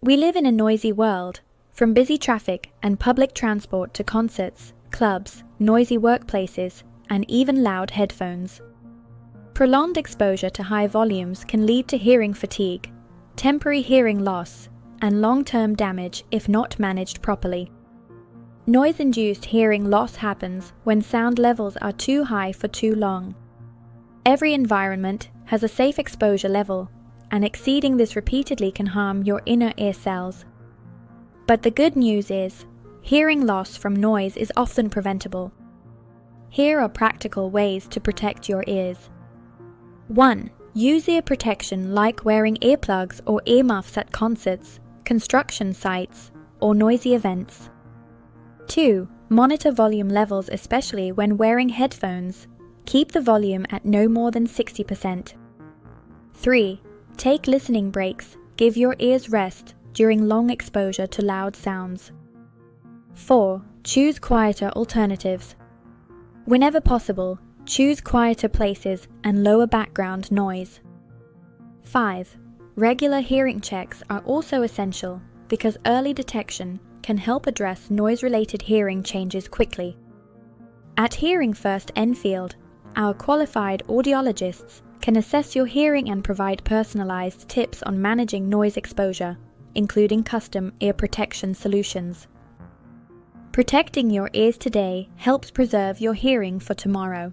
We live in a noisy world, from busy traffic and public transport to concerts, clubs, noisy workplaces, and even loud headphones. Prolonged exposure to high volumes can lead to hearing fatigue, temporary hearing loss, and long-term damage if not managed properly. Noise-induced hearing loss happens when sound levels are too high for too long. Every environment has a safe exposure level, and exceeding this repeatedly can harm your inner ear cells. But the good news is, hearing loss from noise is often preventable. Here are practical ways to protect your ears. 1. Use ear protection like wearing earplugs or earmuffs at concerts, construction sites, or noisy events. 2. Monitor volume levels, especially when wearing headphones. Keep the volume at no more than 60%. 3. Take listening breaks. Give your ears rest during long exposure to loud sounds. 4. Choose quieter alternatives. Whenever possible, choose quieter places and lower background noise. 5. Regular hearing checks are also essential because early detection can help address noise-related hearing changes quickly. At First Enfield, our qualified audiologists can assess your hearing and provide personalized tips on managing noise exposure, including custom ear protection solutions. Protecting your ears today helps preserve your hearing for tomorrow.